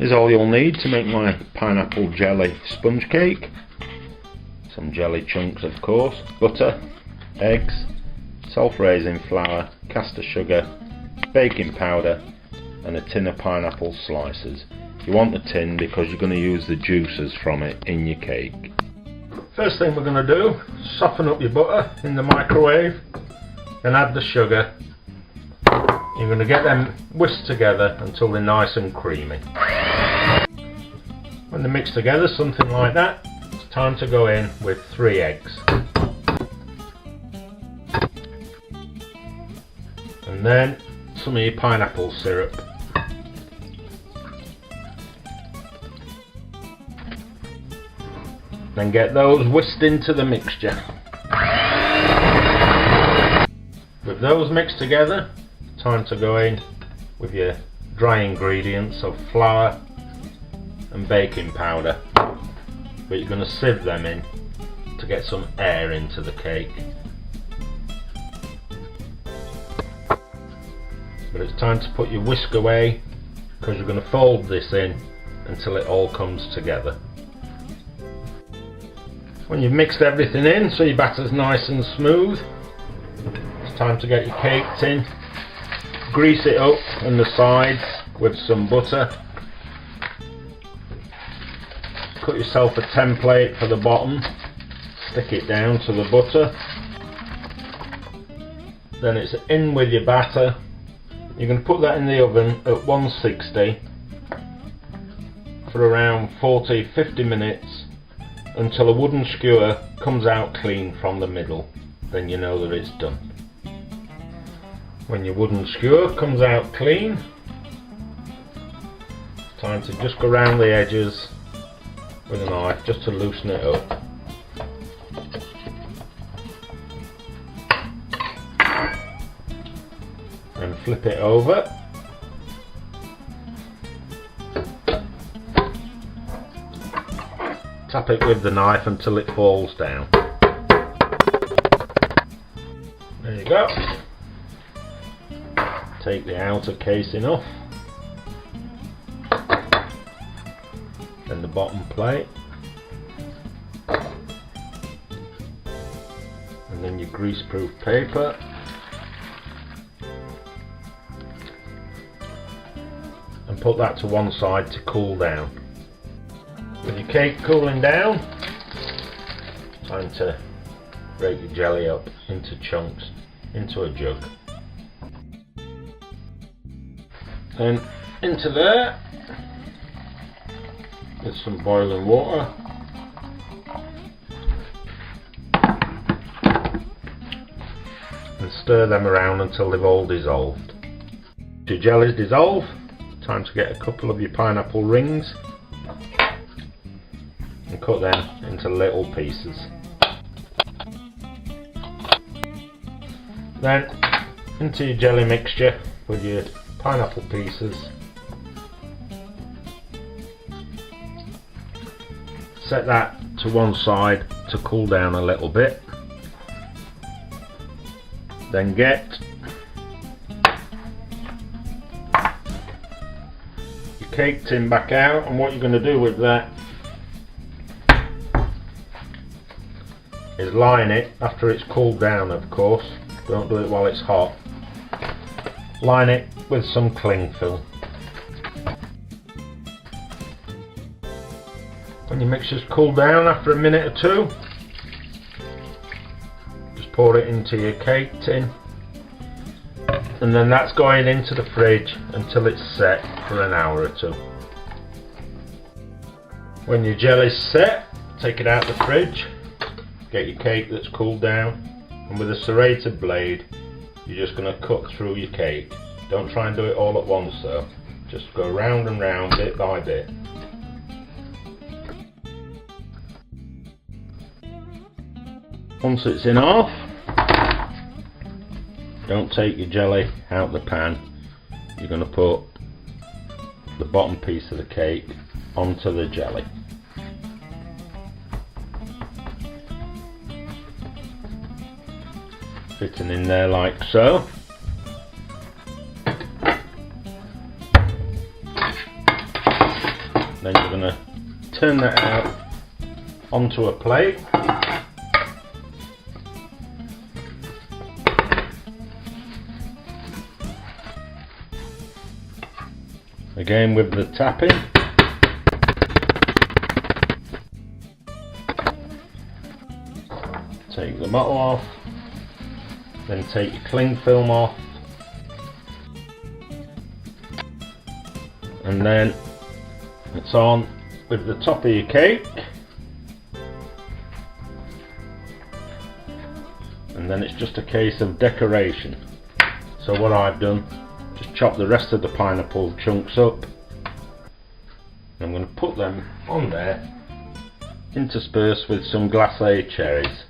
is all you'll need to make my pineapple jelly sponge cake. Some jelly chunks, of course, butter, eggs, self-raising flour, caster sugar, baking powder and a tin of pineapple slices. You want the tin because you're going to use the juices from it in your cake. First thing we're going to do, soften up your butter in the microwave, then add the sugar. You're going to get them whisked together until they're nice and creamy. When they're mixed together, something like that, it's time to go in with 3 eggs. And then some of your pineapple syrup. Then get those whisked into the mixture. With those mixed together, time to go in with your dry ingredients of flour and baking powder, but you're going to sieve them in to get some air into the cake. But it's time to put your whisk away because you're going to fold this in until it all comes together. When you've mixed everything in so your batter's nice and smooth, it's time to get your cake tin. Grease it up on the sides with some butter. Cut yourself a template for the bottom, stick it down to the butter. Then it's in with your batter. You're going to put that in the oven at 160 for around 40-50 minutes until a wooden skewer comes out clean from the middle. Then you know that it's done. When your wooden skewer comes out clean, it's time to just go around the edges with a knife just to loosen it up. And flip it over. Tap it with the knife until it falls down. There you go. Take the outer casing off. Then the bottom plate. And then your grease-proof paper. And put that to one side to cool down. With your cake cooling down, time to break your jelly up into chunks into a jug. Then into there with some boiling water. And stir them around until they've all dissolved. Your jelly's dissolved, time to get a couple of your pineapple rings and cut them into little pieces. Then into your jelly mixture with your pineapple pieces. Set that to one side to cool down a little bit. Then get your cake tin back out, and what you're going to do with that is line it after it's cooled down, of course. Don't do it while it's hot. Line it with some cling film. When your mixture's cooled down after a minute or two, just pour it into your cake tin, and then that's going into the fridge until it's set for an hour or two. When your jelly's set, take it out the fridge, get your cake that's cooled down, and with a serrated blade you're just going to cut through your cake. Don't try and do it all at once though, just go round and round bit by bit. Once it's in half, don't take your jelly out the pan. You're going to put the bottom piece of the cake onto the jelly. Fitting in there like so. Then you're going to turn that out onto a plate. Again with the tapping. Take the bottle off, then take your cling film off, and then it's on with the top of your cake, and then it's just a case of decoration. So what I've done, just chop the rest of the pineapple chunks up. I'm going to put them on there, interspersed with some glacé cherries.